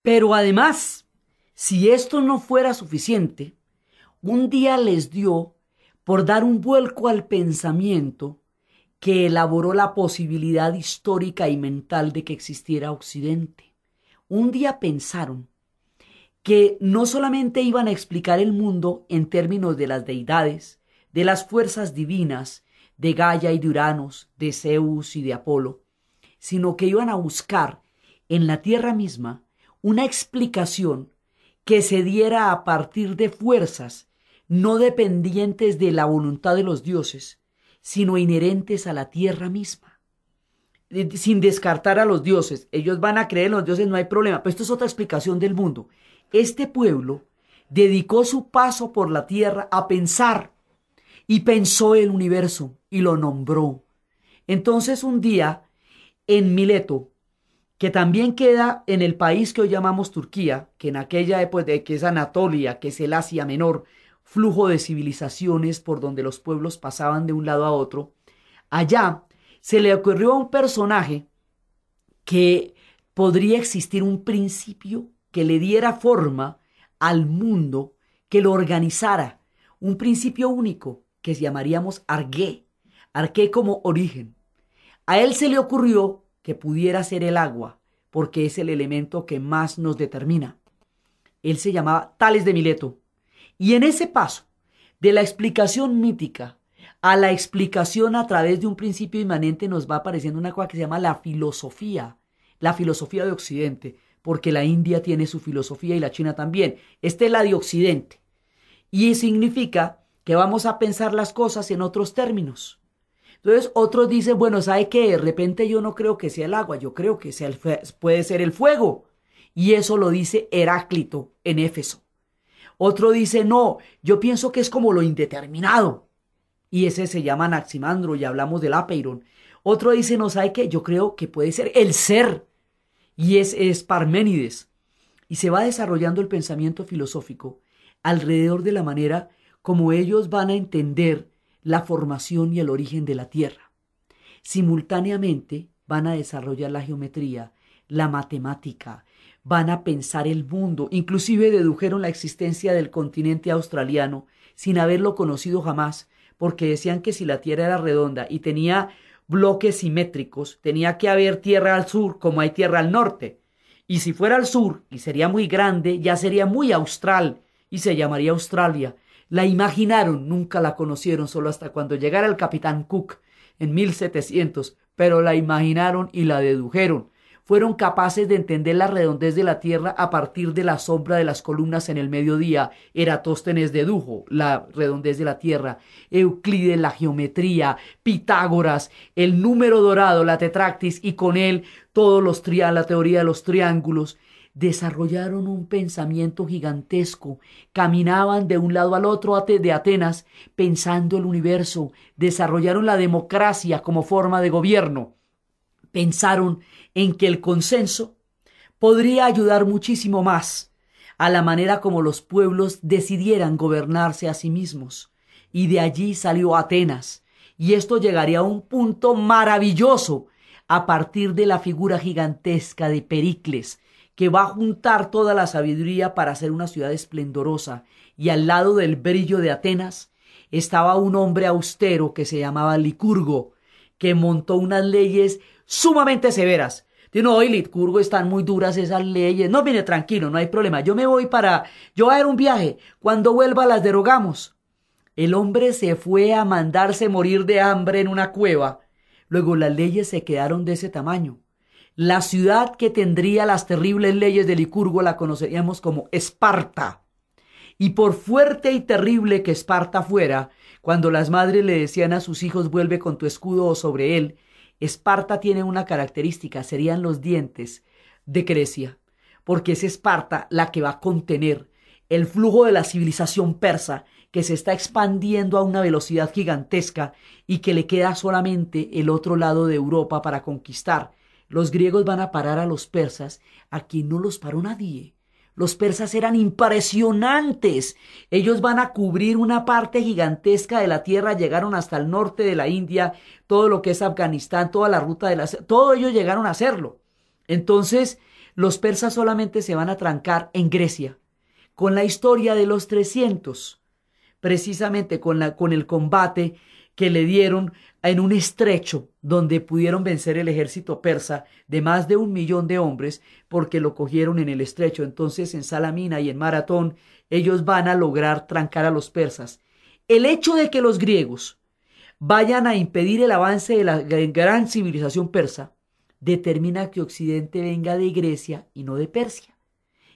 Pero además, si esto no fuera suficiente, un día les dio por dar un vuelco al pensamiento que elaboró la posibilidad histórica y mental de que existiera Occidente. Un día pensaron que no solamente iban a explicar el mundo en términos de las deidades, de las fuerzas divinas, de Gaia y de Uranos, de Zeus y de Apolo, sino que iban a buscar en la Tierra misma una explicación que se diera a partir de fuerzas no dependientes de la voluntad de los dioses, sino inherentes a la Tierra misma. Sin descartar a los dioses, ellos van a creer en los dioses, no hay problema, pero esto es otra explicación del mundo. Este pueblo dedicó su paso por la Tierra a pensar y pensó el universo y lo nombró. Entonces un día en Mileto, que también queda en el país que hoy llamamos Turquía, que en aquella época que es Anatolia, que es el Asia Menor, flujo de civilizaciones por donde los pueblos pasaban de un lado a otro, allá se le ocurrió a un personaje que podría existir un principio que le diera forma al mundo, que lo organizara, un principio único que llamaríamos Arqué, Arqué como origen. A él se le ocurrió que pudiera ser el agua, porque es el elemento que más nos determina. Él se llamaba Tales de Mileto. Y en ese paso, de la explicación mítica a la explicación a través de un principio inmanente, nos va apareciendo una cosa que se llama la filosofía de Occidente, porque la India tiene su filosofía y la China también. Esta es la de Occidente. Y significa que vamos a pensar las cosas en otros términos. Entonces otros dicen, bueno, ¿sabe qué? De repente yo no creo que sea el agua, yo creo que puede ser el fuego. Y eso lo dice Heráclito en Éfeso. Otro dice, no, yo pienso que es como lo indeterminado. Y ese se llama Anaximandro y hablamos del Apeiron. Otro dice, no, ¿sabe qué? Yo creo que puede ser el ser. Y es Parménides. Y se va desarrollando el pensamiento filosófico alrededor de la manera como ellos van a entender la formación y el origen de la Tierra. Simultáneamente van a desarrollar la geometría, la matemática, van a pensar el mundo, inclusive dedujeron la existencia del continente australiano sin haberlo conocido jamás, porque decían que si la Tierra era redonda y tenía bloques simétricos, tenía que haber tierra al sur como hay tierra al norte. Y si fuera al sur y sería muy grande, ya sería muy austral y se llamaría Australia. La imaginaron, nunca la conocieron, solo hasta cuando llegara el capitán Cook en 1700, pero la imaginaron y la dedujeron. Fueron capaces de entender la redondez de la Tierra a partir de la sombra de las columnas en el mediodía. Eratóstenes dedujo la redondez de la Tierra, Euclides la geometría, Pitágoras el número dorado, la tetractis, y con él la teoría de los triángulos. Desarrollaron un pensamiento gigantesco, caminaban de un lado al otro de Atenas pensando el universo, desarrollaron la democracia como forma de gobierno. Pensaron en que el consenso podría ayudar muchísimo más a la manera como los pueblos decidieran gobernarse a sí mismos. Y de allí salió Atenas. Y esto llegaría a un punto maravilloso a partir de la figura gigantesca de Pericles, que va a juntar toda la sabiduría para hacer una ciudad esplendorosa. Y al lado del brillo de Atenas estaba un hombre austero que se llamaba Licurgo, que montó unas leyes sumamente severas. No, hoy Licurgo están muy duras esas leyes. No, viene tranquilo, no hay problema. Yo voy a dar un viaje. Cuando vuelva las derogamos. El hombre se fue a mandarse morir de hambre en una cueva. Luego las leyes se quedaron de ese tamaño. La ciudad que tendría las terribles leyes de Licurgo la conoceríamos como Esparta. Y por fuerte y terrible que Esparta fuera, cuando las madres le decían a sus hijos vuelve con tu escudo sobre él, Esparta tiene una característica, serían los dientes de Grecia, porque es Esparta la que va a contener el flujo de la civilización persa que se está expandiendo a una velocidad gigantesca y que le queda solamente el otro lado de Europa para conquistar. Los griegos van a parar a los persas, a quien no los paró nadie. Los persas eran impresionantes. Ellos van a cubrir una parte gigantesca de la tierra, llegaron hasta el norte de la India, todo lo que es Afganistán, toda la ruta todo ellos llegaron a hacerlo. Entonces, Los persas solamente se van a trancar en Grecia, con la historia de los 300, precisamente con el combate que le dieron en un estrecho donde pudieron vencer el ejército persa de más de 1 millón de hombres porque lo cogieron en el estrecho. Entonces en Salamina y en Maratón ellos van a lograr trancar a los persas. El hecho de que los griegos vayan a impedir el avance de la gran civilización persa determina que Occidente venga de Grecia y no de Persia,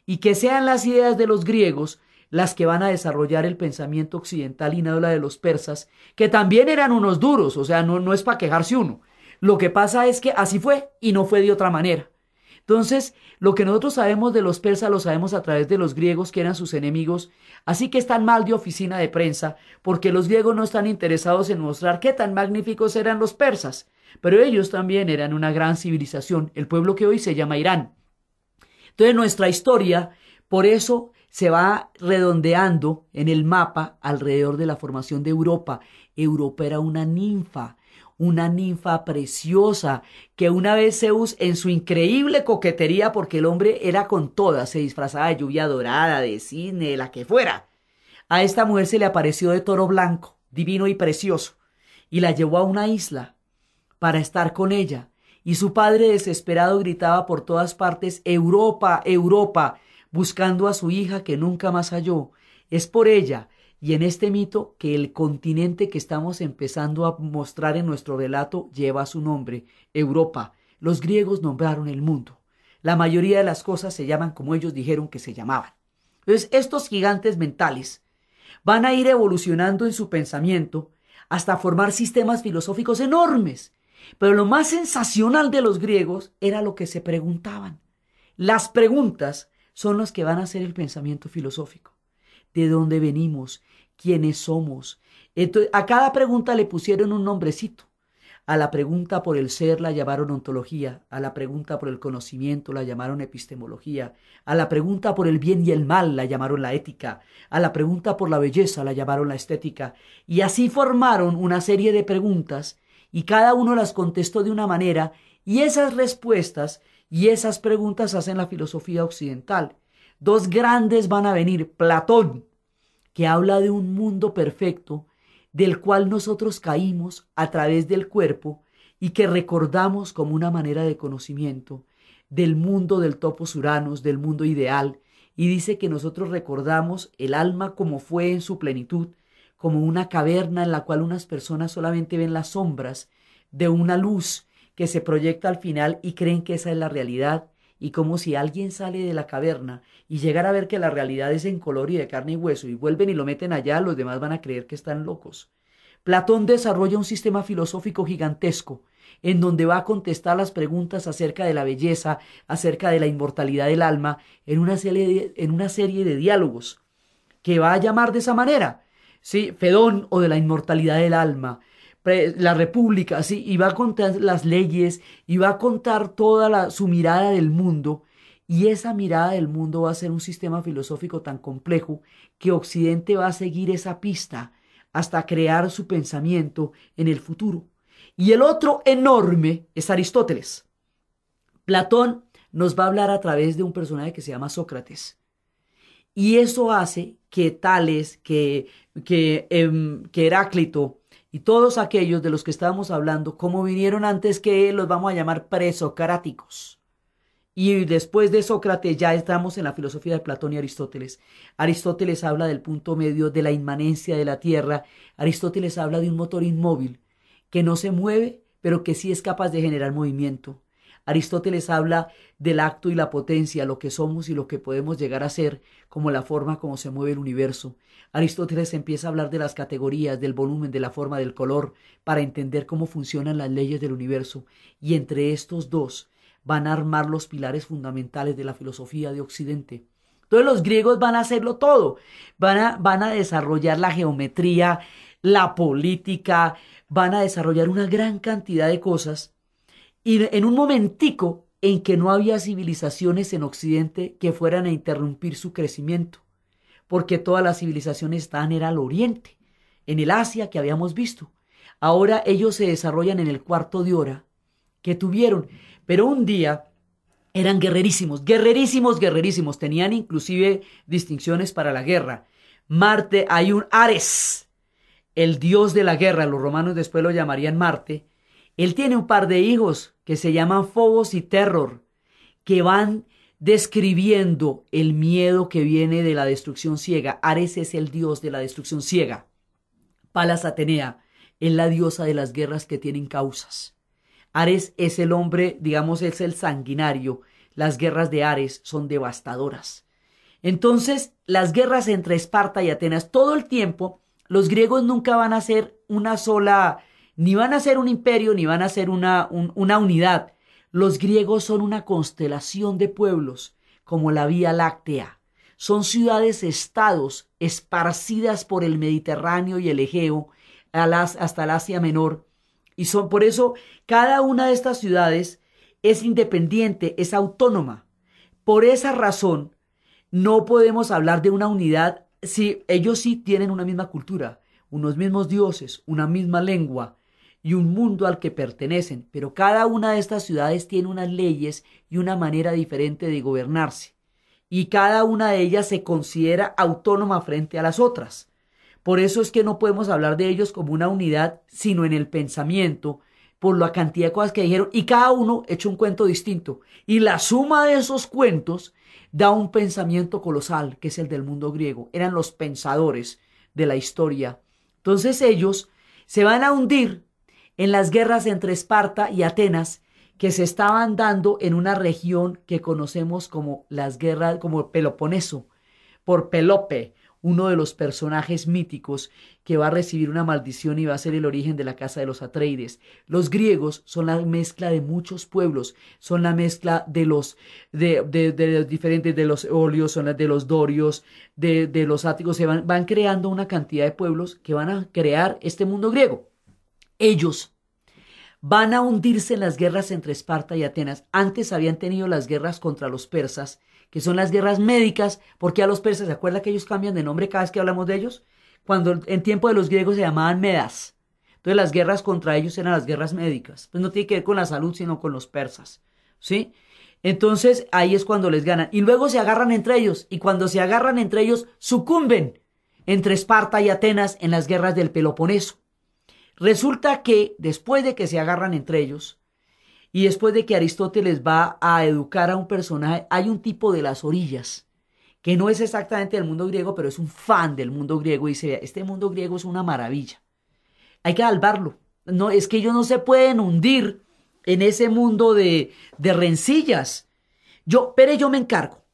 y que sean las ideas de los griegos las que van a desarrollar el pensamiento occidental y no la de los persas, que también eran unos duros, o sea, no es para quejarse uno. Lo que pasa es que así fue y no fue de otra manera. Entonces, lo que nosotros sabemos de los persas lo sabemos a través de los griegos, que eran sus enemigos, así que están mal de oficina de prensa, porque los griegos no están interesados en mostrar qué tan magníficos eran los persas, pero ellos también eran una gran civilización, el pueblo que hoy se llama Irán. Entonces, nuestra historia, por eso se va redondeando en el mapa alrededor de la formación de Europa. Europa era una ninfa preciosa, que una vez Zeus, en su increíble coquetería, porque el hombre era con todas, se disfrazaba de lluvia dorada, de cisne, de la que fuera, a esta mujer se le apareció de toro blanco, divino y precioso, y la llevó a una isla para estar con ella, y su padre desesperado gritaba por todas partes: Europa, Europa, buscando a su hija que nunca más halló. Es por ella y en este mito que el continente que estamos empezando a mostrar en nuestro relato lleva su nombre, Europa. Los griegos nombraron el mundo. La mayoría de las cosas se llaman como ellos dijeron que se llamaban. Entonces, estos gigantes mentales van a ir evolucionando en su pensamiento hasta formar sistemas filosóficos enormes. Pero lo más sensacional de los griegos era lo que se preguntaban. Las preguntas son los que van a hacer el pensamiento filosófico. ¿De dónde venimos? ¿Quiénes somos? Entonces, a cada pregunta le pusieron un nombrecito. A la pregunta por el ser la llamaron ontología, a la pregunta por el conocimiento la llamaron epistemología, a la pregunta por el bien y el mal la llamaron la ética, a la pregunta por la belleza la llamaron la estética, y así formaron una serie de preguntas y cada uno las contestó de una manera, y esas respuestas y esas preguntas hacen la filosofía occidental. Dos grandes van a venir: Platón, que habla de un mundo perfecto del cual nosotros caímos a través del cuerpo y que recordamos como una manera de conocimiento del mundo del topos Uranos, del mundo ideal, y dice que nosotros recordamos el alma como fue en su plenitud, como una caverna en la cual unas personas solamente ven las sombras de una luz que se proyecta al final y creen que esa es la realidad, y como si alguien sale de la caverna y llegara a ver que la realidad es en color y de carne y hueso y vuelven y lo meten allá, los demás van a creer que están locos. Platón desarrolla un sistema filosófico gigantesco en donde va a contestar las preguntas acerca de la belleza, acerca de la inmortalidad del alma, en una serie de diálogos que va a llamar de esa manera, ¿sí? Fedón, o de la inmortalidad del alma, la república, ¿sí? Y va a contar las leyes y va a contar toda su mirada del mundo, y esa mirada del mundo va a ser un sistema filosófico tan complejo que Occidente va a seguir esa pista hasta crear su pensamiento en el futuro. Y el otro enorme es Aristóteles. Platón nos va a hablar a través de un personaje que se llama Sócrates. Y eso hace que Tales, que Heráclito y todos aquellos de los que estábamos hablando, como vinieron antes que él, los vamos a llamar presocráticos. Y después de Sócrates ya estamos en la filosofía de Platón y Aristóteles. Aristóteles habla del punto medio, de la inmanencia de la Tierra. Aristóteles habla de un motor inmóvil que no se mueve, pero que sí es capaz de generar movimiento. Aristóteles habla del acto y la potencia, lo que somos y lo que podemos llegar a ser, como la forma como se mueve el universo. Aristóteles empieza a hablar de las categorías, del volumen, de la forma, del color, para entender cómo funcionan las leyes del universo. Y entre estos dos van a armar los pilares fundamentales de la filosofía de Occidente. Entonces los griegos van a hacerlo todo. Van a desarrollar la geometría, la política, van a desarrollar una gran cantidad de cosas. Y en un momentico en que no había civilizaciones en Occidente que fueran a interrumpir su crecimiento, porque todas las civilizaciones estaban era al oriente, en el Asia que habíamos visto. Ahora ellos se desarrollan en el cuarto de hora que tuvieron, pero un día Eran guerrerísimos, guerrerísimos, guerrerísimos. Tenían inclusive distinciones para la guerra. Marte, hay un Ares, el dios de la guerra, los romanos después lo llamarían Marte. Él tiene un par de hijos que se llaman Fobos y Terror, que van describiendo el miedo que viene de la destrucción ciega. Ares es el dios de la destrucción ciega. Palas Atenea es la diosa de las guerras que tienen causas. Ares es el hombre, digamos, es el sanguinario. Las guerras de Ares son devastadoras. Entonces, las guerras entre Esparta y Atenas, todo el tiempo, los griegos nunca van a ser una sola, ni van a ser un imperio, ni van a ser una unidad. Los griegos son una constelación de pueblos, como la Vía Láctea. Son ciudades-estados esparcidas por el Mediterráneo y el Egeo, hasta el Asia Menor. Y son por eso cada una de estas ciudades es independiente, es autónoma. Por esa razón, no podemos hablar de una unidad si ellos sí tienen una misma cultura, unos mismos dioses, una misma lengua y un mundo al que pertenecen, pero cada una de estas ciudades tiene unas leyes y una manera diferente de gobernarse, y cada una de ellas se considera autónoma frente a las otras. Por eso es que no podemos hablar de ellos como una unidad, sino en el pensamiento, por la cantidad de cosas que dijeron, y cada uno echa un cuento distinto. Y la suma de esos cuentos da un pensamiento colosal, que es el del mundo griego. Eran los pensadores de la historia. Entonces ellos se van a hundir en las guerras entre Esparta y Atenas, que se estaban dando en una región que conocemos como las guerras, como Peloponeso, por Pelope, uno de los personajes míticos que va a recibir una maldición y va a ser el origen de la casa de los Atreides. Los griegos son la mezcla de muchos pueblos, son la mezcla de los diferentes, de los eolios, son las de los dorios, de los áticos, van creando una cantidad de pueblos que van a crear este mundo griego. Ellos van a hundirse en las guerras entre Esparta y Atenas. Antes habían tenido las guerras contra los persas, que son las guerras médicas, porque a los persas, ¿se acuerda que ellos cambian de nombre cada vez que hablamos de ellos? Cuando en tiempo de los griegos se llamaban Medas. Entonces las guerras contra ellos eran las guerras médicas. Pues no tiene que ver con la salud, sino con los persas, ¿sí? Entonces ahí es cuando les ganan. Y luego se agarran entre ellos. Y cuando se agarran entre ellos, sucumben entre Esparta y Atenas en las guerras del Peloponeso. Resulta que después de que se agarran entre ellos, y después de que Aristóteles va a educar a un personaje, hay un tipo de las orillas, que no es exactamente del mundo griego, pero es un fan del mundo griego, y dice, este mundo griego es una maravilla. Hay que salvarlo. No, es que ellos no se pueden hundir en ese mundo de rencillas. Yo me encargo.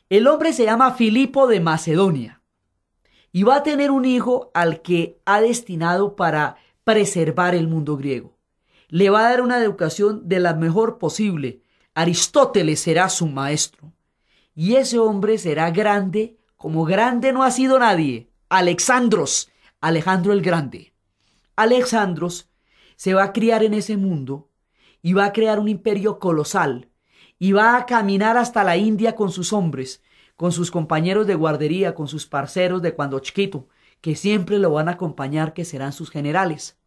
El hombre se llama Filipo de Macedonia, y va a tener un hijo al que ha destinado para preservar el mundo griego. Le va a dar una educación de la mejor posible. Aristóteles será su maestro. Y ese hombre será grande, como grande no ha sido nadie. Alexandros, Alejandro el Grande. Alexandros se va a criar en ese mundo y va a crear un imperio colosal. Y va a caminar hasta la India con sus hombres, con sus compañeros de guardería, con sus parceros de cuando chiquito, que siempre lo van a acompañar, que serán sus generales.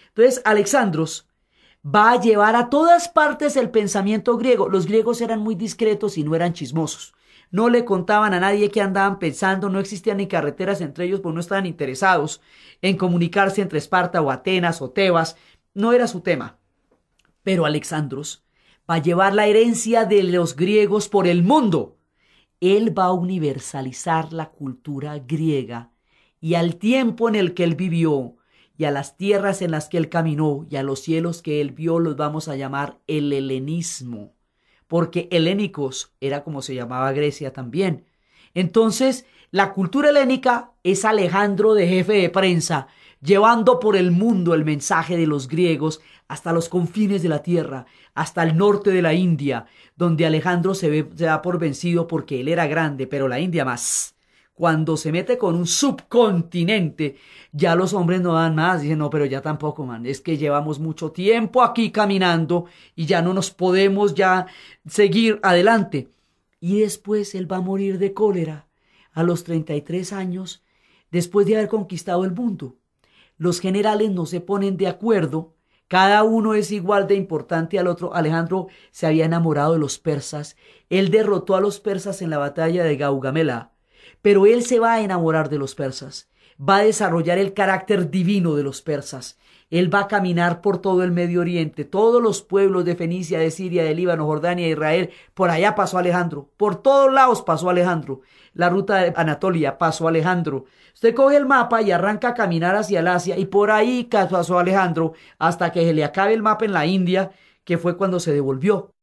Entonces, Alexandros va a llevar a todas partes el pensamiento griego. Los griegos eran muy discretos y no eran chismosos. No le contaban a nadie qué andaban pensando, no existían ni carreteras entre ellos, porque no estaban interesados en comunicarse entre Esparta o Atenas o Tebas. No era su tema. Pero Alexandros va a llevar la herencia de los griegos por el mundo. Él va a universalizar la cultura griega, y al tiempo en el que él vivió, y a las tierras en las que él caminó, y a los cielos que él vio, los vamos a llamar el helenismo, porque helénicos era como se llamaba Grecia también. Entonces, la cultura helénica es Alejandro de jefe de prensa, llevando por el mundo el mensaje de los griegos hasta los confines de la tierra, hasta el norte de la India, donde Alejandro se da por vencido porque él era grande, pero la India más. Cuando se mete con un subcontinente, ya los hombres no dan más. Dicen, no, pero ya tampoco, man. Es que llevamos mucho tiempo aquí caminando y ya no nos podemos ya seguir adelante. Y después él va a morir de cólera a los 33 años, después de haber conquistado el mundo. Los generales no se ponen de acuerdo Cada uno es igual de importante al otro. Alejandro se había enamorado de los persas. Él derrotó a los persas en la batalla de Gaugamela. Pero él se va a enamorar de los persas. Va a desarrollar el carácter divino de los persas. Él va a caminar por todo el Medio Oriente, todos los pueblos de Fenicia, de Siria, de Líbano, Jordania, Israel. Por allá pasó Alejandro. Por todos lados pasó Alejandro. La ruta de Anatolia pasó Alejandro. Usted coge el mapa y arranca a caminar hacia el Asia y por ahí pasó Alejandro hasta que se le acabe el mapa en la India, que fue cuando se devolvió.